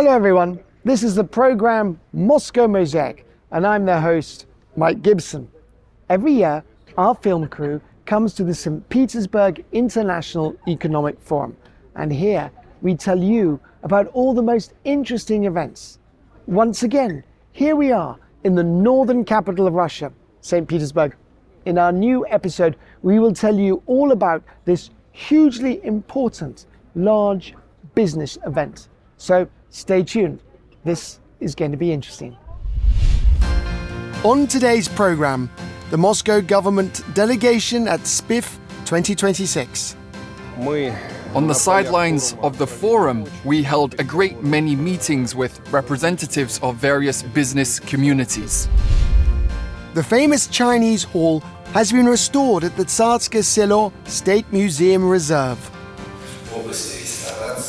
Hello everyone, this is the program Moscow MOSAIC and I'm their host, Mike Gibson. Every year, our film crew comes to the St. Petersburg International Economic Forum, and here we tell you about all the most interesting events. Once again, here we are in the northern capital of Russia, St. Petersburg. In our new episode, we will tell you all about this hugely important, large business event. So stay tuned. This is going to be interesting. On today's program, the Moscow government delegation at SPIEF 2026. On the sidelines of the forum, we held a great many meetings with representatives of various business communities. The famous Chinese hall has been restored at the Tsarskoye Selo State Museum-Reserve.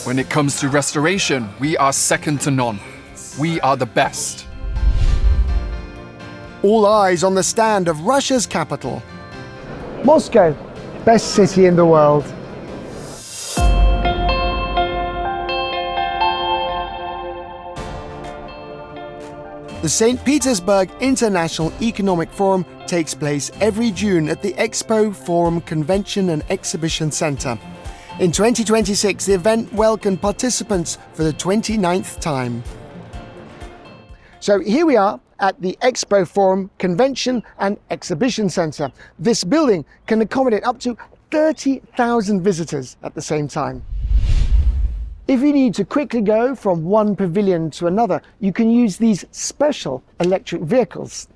When it comes to restoration, we are second to none. We are the best. All eyes on the stand of Russia's capital. Moscow, best city in the world. The St. Petersburg International Economic Forum takes place every June at the Expo Forum Convention and Exhibition Center. In 2026, the event welcomed participants for the 29th time. So here we are at the Expo Forum Convention and Exhibition Center. This building can accommodate up to 30,000 visitors at the same time. If you need to quickly go from one pavilion to another, you can use these special electric vehicles.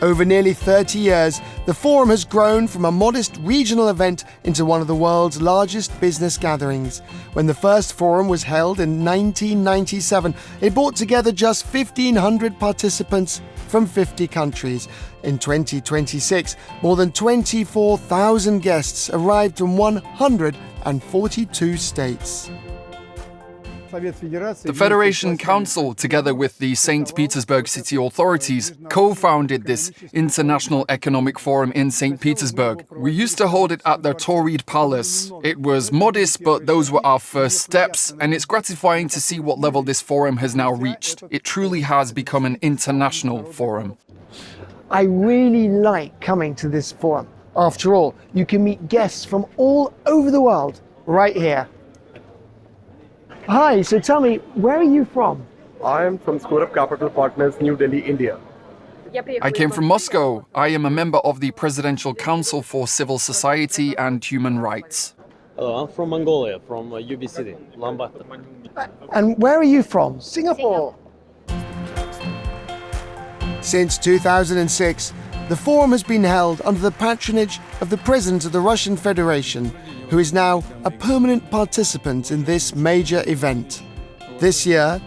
Over nearly 30 years, the forum has grown from a modest regional event into one of the world's largest business gatherings. When the first forum was held in 1997, it brought together just 1,500 participants from 50 countries. In 2026, more than 24,000 guests arrived from 142 states. The Federation Council, together with the St. Petersburg city authorities, co-founded this International Economic Forum in St. Petersburg. We used to hold it at the Tauride Palace. It was modest, but those were our first steps, and it's gratifying to see what level this forum has now reached. It truly has become an international forum. I really like coming to this forum. After all, you can meet guests from all over the world right here. Hi, so tell me, where are you from? I am from School of Capital Partners, New Delhi, India. I came from Moscow. I am a member of the Presidential Council for Civil Society and Human Rights. Hello, I'm from Mongolia, from UB City, Ulaanbaatar. And where are you from? Singapore. Since 2006, the forum has been held under the patronage of the President of the Russian Federation, who is now a permanent participant in this major event. This year,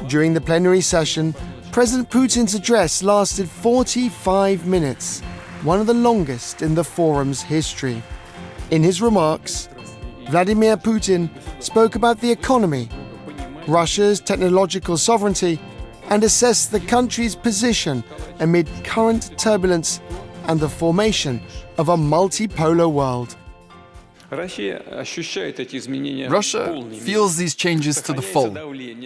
during the plenary session, President Putin's address lasted 45 minutes, one of the longest in the forum's history. In his remarks, Vladimir Putin spoke about the economy, Russia's technological sovereignty, and assessed the country's position amid current turbulence and the formation of a multipolar world. Russia feels these changes to the full.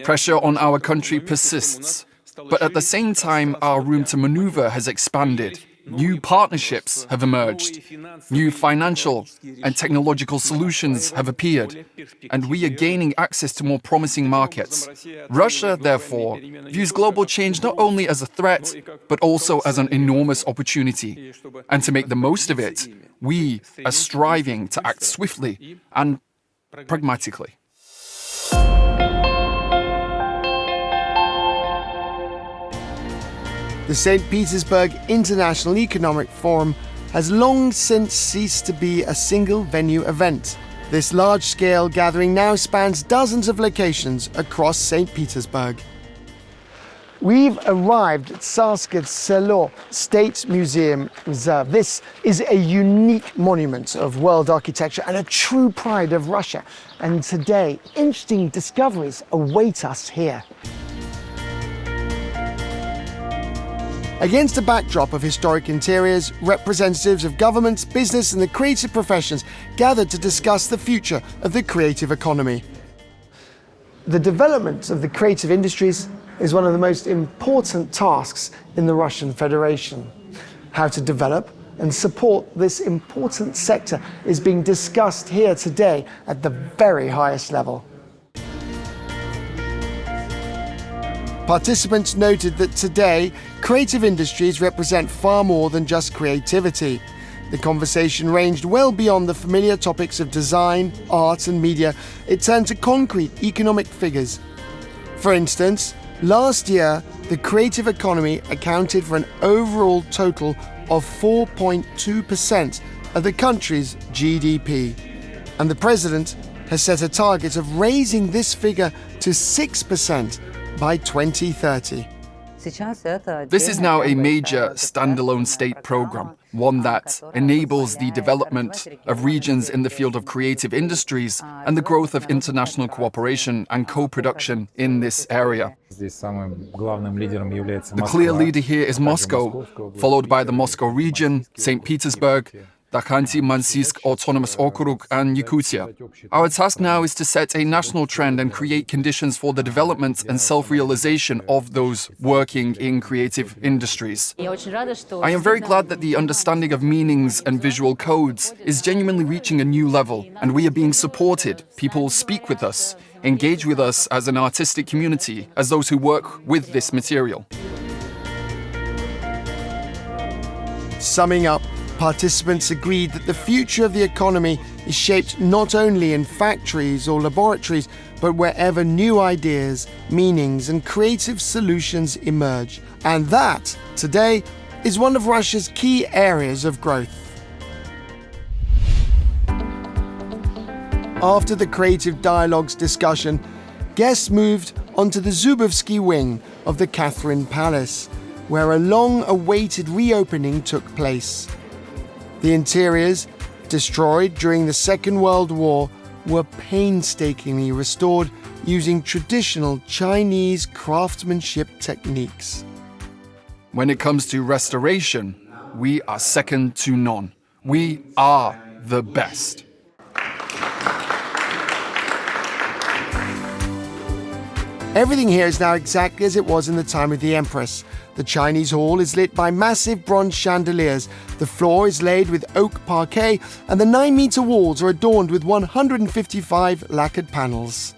Pressure on our country persists. But at the same time, our room to maneuver has expanded. New partnerships have emerged. New financial and technological solutions have appeared. And we are gaining access to more promising markets. Russia, therefore, views global change not only as a threat, but also as an enormous opportunity. And to make the most of it, we are striving to act swiftly and pragmatically. The St. Petersburg International Economic Forum has long since ceased to be a single-venue event. This large-scale gathering now spans dozens of locations across St. Petersburg. We've arrived at Tsarskoye Selo State Museum-Reserve. This is a unique monument of world architecture and a true pride of Russia. And today, interesting discoveries await us here. Against a backdrop of historic interiors, representatives of governments, business and the creative professions gathered to discuss the future of the creative economy. The development of the creative industries is one of the most important tasks in the Russian Federation. How to develop and support this important sector is being discussed here today at the very highest level. Participants noted that today, creative industries represent far more than just creativity. The conversation ranged well beyond the familiar topics of design, art and media. It turned to concrete economic figures. For instance, last year, the creative economy accounted for an overall total of 4.2% of the country's GDP. And the president has set a target of raising this figure to 6% by 2030. This is now a major standalone state program, one that enables the development of regions in the field of creative industries and the growth of international cooperation and co-production in this area. The clear leader here is Moscow, followed by the Moscow region, St. Petersburg, Dakhanty-Mansiysk Autonomous Okrug and Yakutia. Our task now is to set a national trend and create conditions for the development and self-realization of those working in creative industries. I am very glad that the understanding of meanings and visual codes is genuinely reaching a new level, and we are being supported. People speak with us, engage with us as an artistic community, as those who work with this material. Summing up, participants agreed that the future of the economy is shaped not only in factories or laboratories, but wherever new ideas, meanings and creative solutions emerge. And that, today, is one of Russia's key areas of growth. After the Creative Dialogues discussion, guests moved onto the Zubovsky wing of the Catherine Palace, where a long-awaited reopening took place. The interiors, destroyed during the Second World War, were painstakingly restored using traditional Chinese craftsmanship techniques. When it comes to restoration, we are second to none. We are the best. Everything here is now exactly as it was in the time of the Empress. The Chinese hall is lit by massive bronze chandeliers, the floor is laid with oak parquet, and the 9-meter walls are adorned with 155 lacquered panels.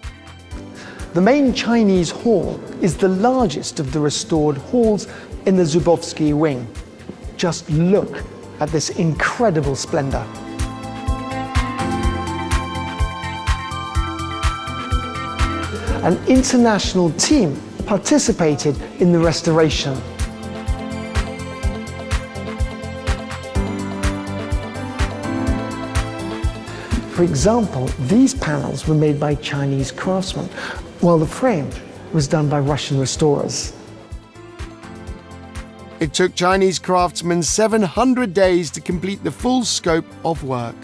The main Chinese hall is the largest of the restored halls in the Zubovsky wing. Just look at this incredible splendor. An international team participated in the restoration. For example, these panels were made by Chinese craftsmen, while the frame was done by Russian restorers. It took Chinese craftsmen 700 days to complete the full scope of work.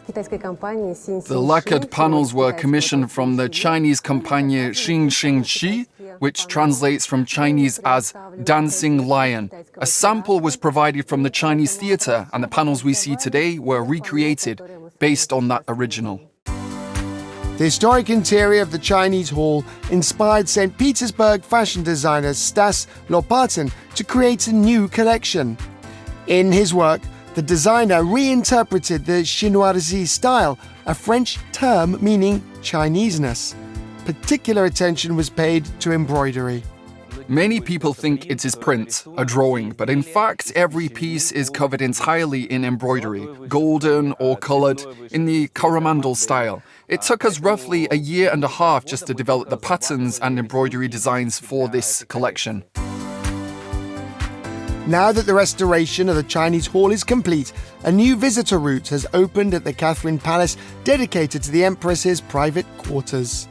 The lacquered panels were commissioned from the Chinese company Xingxingqi, which translates from Chinese as dancing lion. A sample was provided from the Chinese theatre, and the panels we see today were recreated based on that original. The historic interior of the Chinese hall inspired St. Petersburg fashion designer Stas Lopatin to create a new collection. In his work, the designer reinterpreted the chinoiserie style, a French term meaning Chineseness. Particular attention was paid to embroidery. Many people think it is print, a drawing, but in fact every piece is covered entirely in embroidery, golden or coloured, in the Coromandel style. It took us roughly a year and a half just to develop the patterns and embroidery designs for this collection. Now that the restoration of the Chinese hall is complete, a new visitor route has opened at the Catherine Palace dedicated to the Empress's private quarters.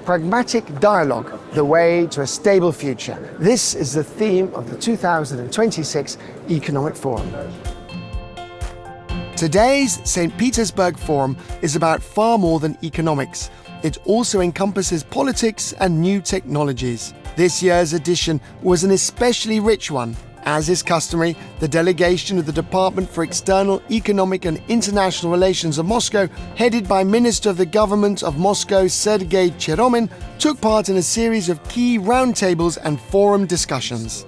Pragmatic dialogue, the way to a stable future. This is the theme of the 2026 Economic Forum. Today's St. Petersburg Forum is about far more than economics. It also encompasses politics and new technologies. This year's edition was an especially rich one. As is customary, the delegation of the Department for External Economic and International Relations of Moscow, headed by Minister of the Government of Moscow Sergei Cheromin, took part in a series of key roundtables and forum discussions.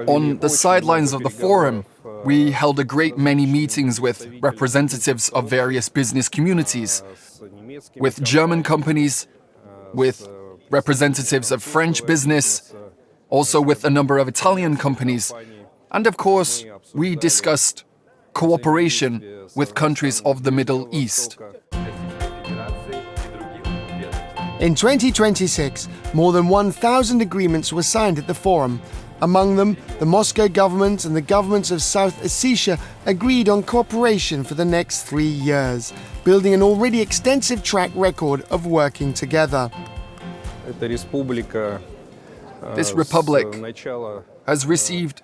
On the sidelines of the forum, we held a great many meetings with representatives of various business communities, with German companies, with representatives of French business, also with a number of Italian companies, and of course, we discussed cooperation with countries of the Middle East. In 2026, more than 1,000 agreements were signed at the forum. Among them, the Moscow government and the governments of South Ossetia agreed on cooperation for the next 3 years, building an already extensive track record of working together. This republic has received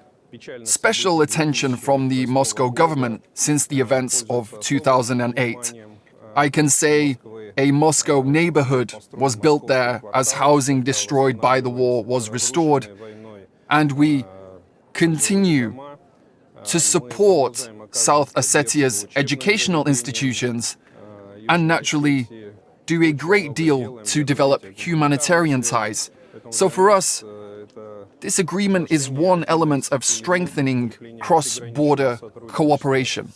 special attention from the Moscow government since the events of 2008. I can say a Moscow neighborhood was built there as housing destroyed by the war was restored, and we continue to support South Ossetia's educational institutions and naturally do a great deal to develop humanitarian ties. So for us, this agreement is one element of strengthening cross-border cooperation.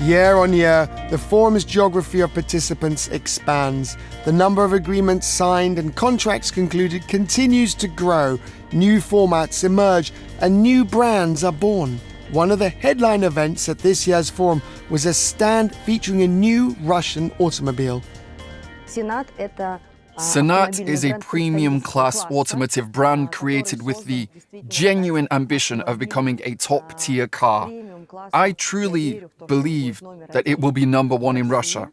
Year on year, the forum's geography of participants expands. The number of agreements signed and contracts concluded continues to grow. New formats emerge and new brands are born. One of the headline events at this year's forum was a stand featuring a new Russian automobile. Senat is a premium-class automotive brand created with the genuine ambition of becoming a top-tier car. I truly believe that it will be #1 in Russia.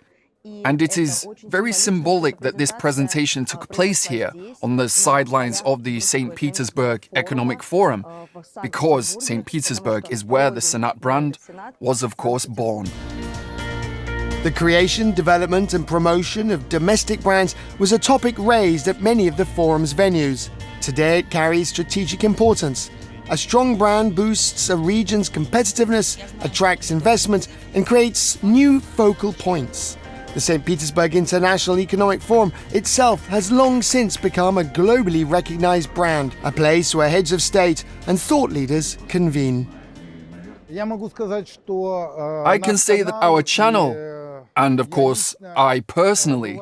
And it is very symbolic that this presentation took place here on the sidelines of the St. Petersburg Economic Forum, because St. Petersburg is where the Senat brand was, of course, born. The creation, development and promotion of domestic brands was a topic raised at many of the forum's venues. Today it carries strategic importance. A strong brand boosts a region's competitiveness, attracts investment and creates new focal points. The St. Petersburg International Economic Forum itself has long since become a globally recognized brand, a place where heads of state and thought leaders convene. I can say that our channel, and of course I personally,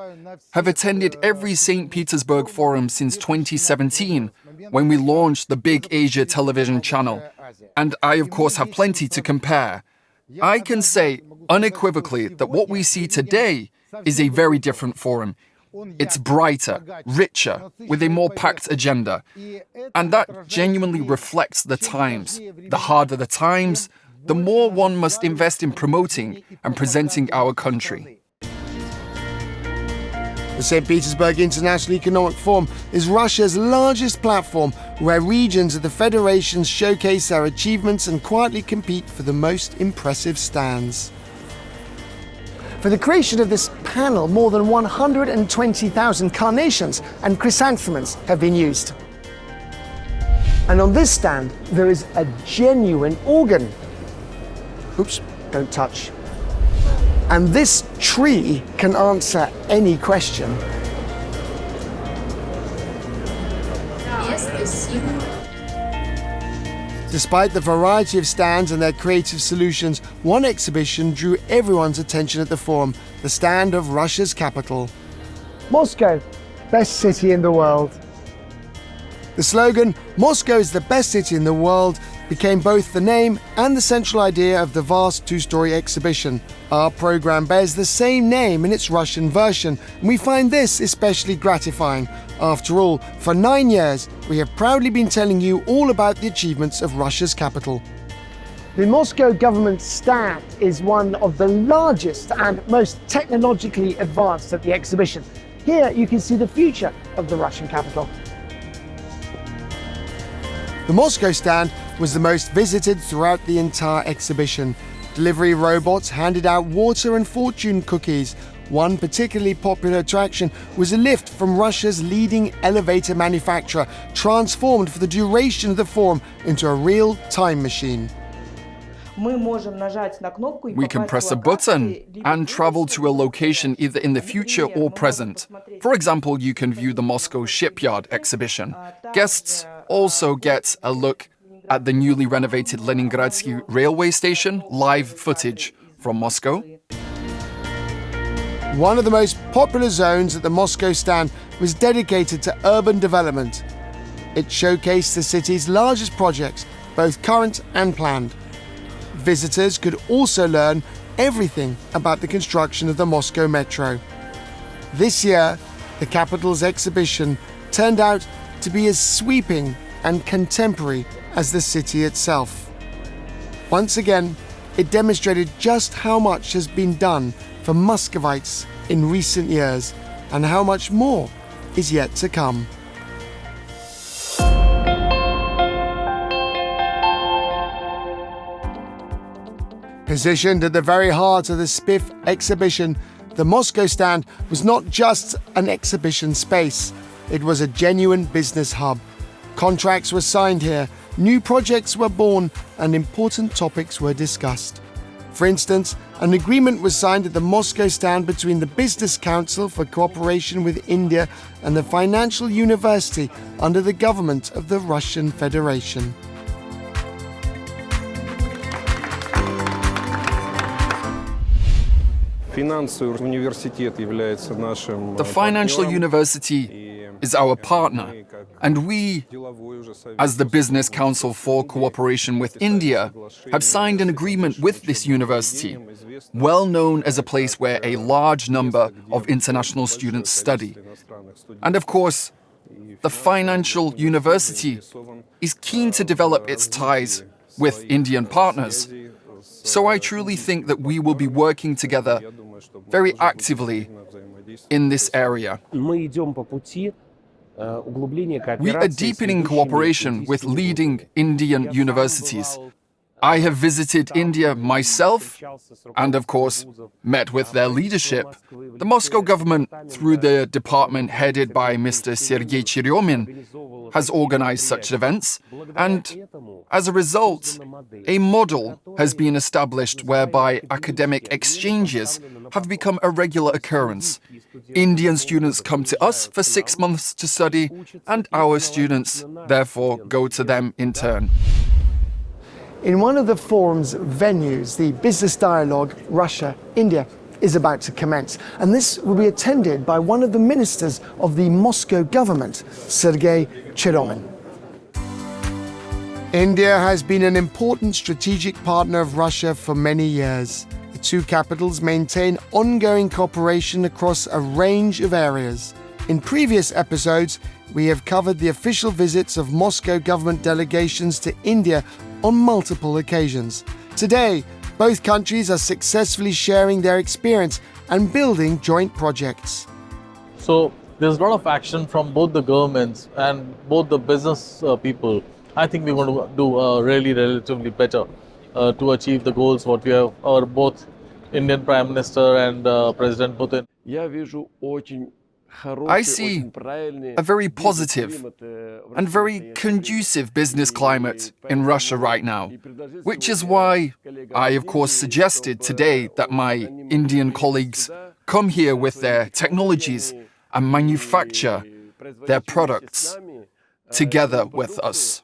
have attended every St. Petersburg Forum since 2017, when we launched the Big Asia television channel. And I of course have plenty to compare. I can say unequivocally that what we see today is a very different forum. It's brighter, richer, with a more packed agenda. And that genuinely reflects the times. The harder the times, the more one must invest in promoting and presenting our country. The St. Petersburg International Economic Forum is Russia's largest platform where regions of the federations showcase their achievements and quietly compete for the most impressive stands. For the creation of this panel, more than 120,000 carnations and chrysanthemums have been used. And on this stand, there is a genuine organ. Oops, don't touch. And this tree can answer any question. Despite the variety of stands and their creative solutions, one exhibition drew everyone's attention at the forum, the stand of Russia's capital. Moscow, best city in the world. The slogan, "Moscow is the best city in the world," became both the name and the central idea of the vast two-story exhibition. Our program bears the same name in its Russian version, and we find this especially gratifying. After all, for 9 years, we have proudly been telling you all about the achievements of Russia's capital. The Moscow government stand is one of the largest and most technologically advanced at the exhibition. Here you can see the future of the Russian capital. The Moscow stand was the most visited throughout the entire exhibition. Delivery robots handed out water and fortune cookies. One particularly popular attraction was a lift from Russia's leading elevator manufacturer, transformed for the duration of the forum into a real time machine. We can press a button and travel to a location either in the future or present. For example, you can view the Moscow shipyard exhibition. Guests also get a look at the newly renovated Leningradsky railway station, live footage from Moscow. One of the most popular zones at the Moscow stand was dedicated to urban development. It showcased the city's largest projects, both current and planned. Visitors could also learn everything about the construction of the Moscow metro. This year, the capital's exhibition turned out to be as sweeping and contemporary as the city itself. Once again, it demonstrated just how much has been done for Muscovites in recent years and how much more is yet to come. Positioned at the very heart of the SPIEF exhibition, the Moscow stand was not just an exhibition space, it was a genuine business hub. Contracts were signed here, new projects were born, and important topics were discussed. For instance, an agreement was signed at the Moscow stand between the Business Council for Cooperation with India and the Financial University under the government of the Russian Federation. The Financial University is our partner, and we, as the Business Council for Cooperation with India, have signed an agreement with this university, well known as a place where a large number of international students study. And of course, the Financial University is keen to develop its ties with Indian partners. So I truly think that we will be working together very actively in this area. We are deepening cooperation with leading Indian universities. I have visited India myself and, of course, met with their leadership. The Moscow government, through the department headed by Mr. Sergei Cheryomin, has organized such events, and as a result, a model has been established whereby academic exchanges have become a regular occurrence. Indian students come to us for 6 months to study, and our students, therefore, go to them in turn. In one of the forum's venues, the Business Dialogue Russia-India is about to commence, and this will be attended by one of the ministers of the Moscow government, Sergei Cheryomin. India has been an important strategic partner of Russia for many years. The two capitals maintain ongoing cooperation across a range of areas. In previous episodes, we have covered the official visits of Moscow government delegations to India on multiple occasions. Today, both countries are successfully sharing their experience and building joint projects. So there's a lot of action from both the governments and both the business people. I think we're going to do really relatively better to achieve the goals what we have, our both Indian Prime Minister and President Putin. I see a very positive and very conducive business climate in Russia right now, which is why I, of course, suggested today that my Indian colleagues come here with their technologies and manufacture their products together with us.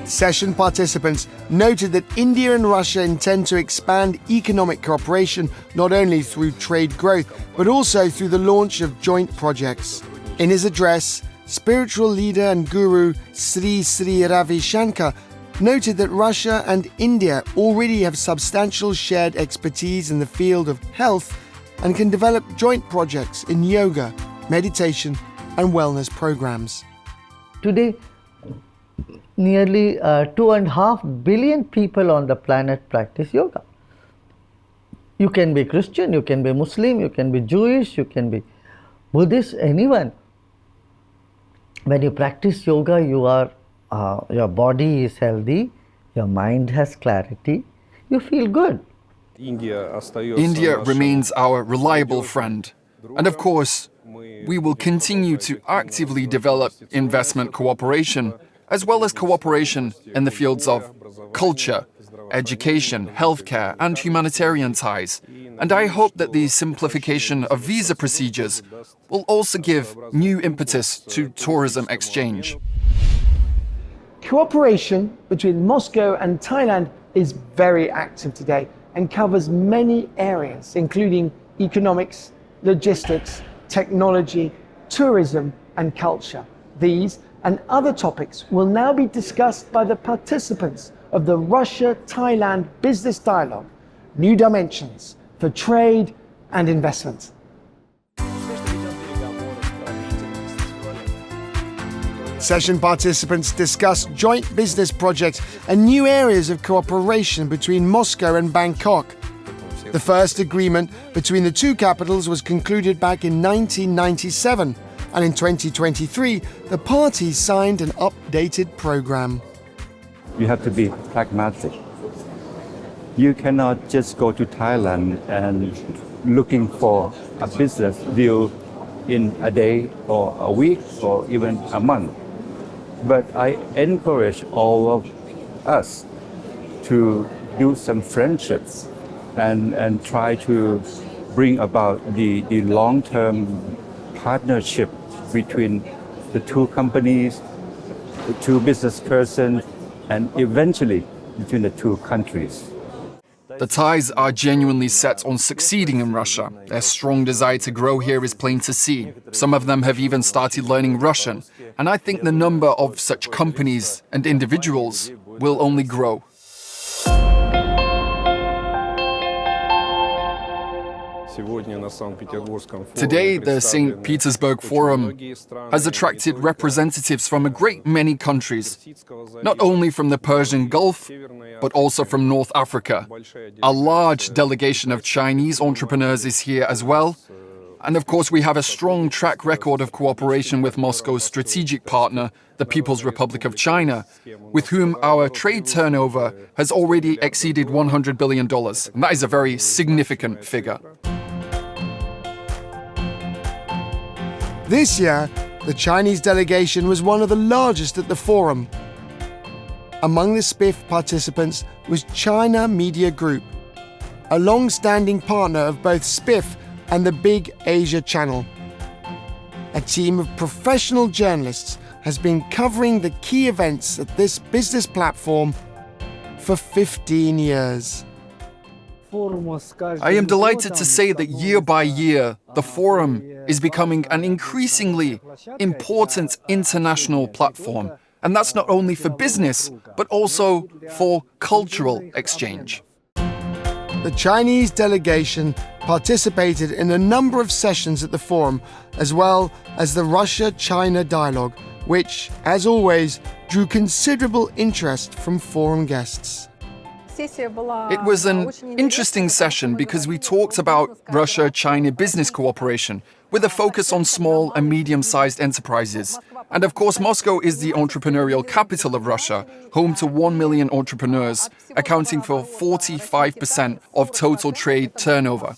Session participants noted that India and Russia intend to expand economic cooperation not only through trade growth, but also through the launch of joint projects. In his address, spiritual leader and guru Sri Ravi Shankar noted that Russia and India already have substantial shared expertise in the field of health and can develop joint projects in yoga, meditation, and wellness programs. Today, nearly 2.5 billion people on the planet practice yoga. You can be Christian, you can be Muslim, you can be Jewish, you can be Buddhist, anyone. When you practice yoga, you are your body is healthy, your mind has clarity, you feel good. India remains our reliable friend. And of course, we will continue to actively develop investment cooperation, as well as cooperation in the fields of culture, education, healthcare, and humanitarian ties. And I hope that the simplification of visa procedures will also give new impetus to tourism exchange. Cooperation between Moscow and Thailand is very active today and covers many areas, including economics, logistics, technology, tourism, and culture. These and other topics will now be discussed by the participants of the Russia-Thailand Business Dialogue, New Dimensions for Trade and Investment. Session participants discussed joint business projects and new areas of cooperation between Moscow and Bangkok. The first agreement between the two capitals was concluded back in 1997, and in 2023, the parties signed an updated program. You have to be pragmatic. You cannot just go to Thailand and looking for a business deal in a day or a week or even a month. But I encourage all of us to do some friendships and try to bring about the long-term partnership between the two companies, the two business persons, and eventually between the two countries. The Thais are genuinely set on succeeding in Russia. Their strong desire to grow here is plain to see. Some of them have even started learning Russian. And I think the number of such companies and individuals will only grow. Today, the St. Petersburg Forum has attracted representatives from a great many countries, not only from the Persian Gulf, but also from North Africa. A large delegation of Chinese entrepreneurs is here as well. And of course, we have a strong track record of cooperation with Moscow's strategic partner, the People's Republic of China, with whom our trade turnover has already exceeded $100 billion. And that is a very significant figure. This year, the Chinese delegation was one of the largest at the forum. Among the SPIEF participants was China Media Group, a long-standing partner of both SPIEF and the Big Asia Channel. A team of professional journalists has been covering the key events at this business platform for 15 years. I am delighted to say that year by year, the forum is becoming an increasingly important international platform. And that's not only for business, but also for cultural exchange. The Chinese delegation participated in a number of sessions at the forum, as well as the Russia-China dialogue, which, as always, drew considerable interest from forum guests. It was an interesting session because we talked about Russia-China business cooperation with a focus on small and medium-sized enterprises. And of course, Moscow is the entrepreneurial capital of Russia, home to 1 million entrepreneurs, accounting for 45% of total trade turnover.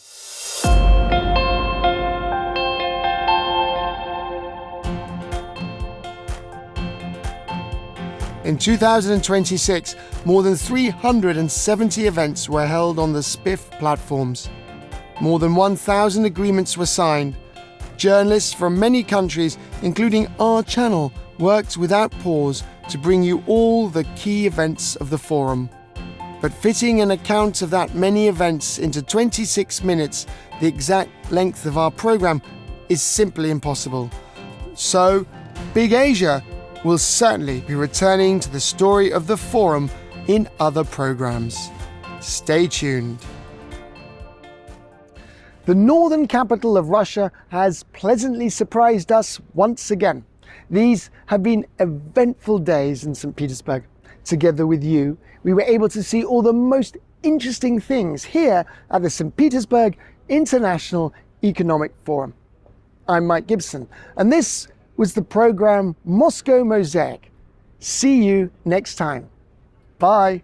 In 2026, more than 370 events were held on the SPIEF platforms. More than 1,000 agreements were signed. Journalists from many countries, including our channel, worked without pause to bring you all the key events of the forum. But fitting an account of that many events into 26 minutes, the exact length of our program, is simply impossible. So, Big Asia will certainly be returning to the story of the forum in other programs. Stay tuned. The northern capital of Russia has pleasantly surprised us once again. These have been eventful days in St. Petersburg. Together with you, we were able to see all the most interesting things here at the St. Petersburg International Economic Forum. I'm Mike Gibson, and this was the program Moscow MOSAIC. See you next time. Bye.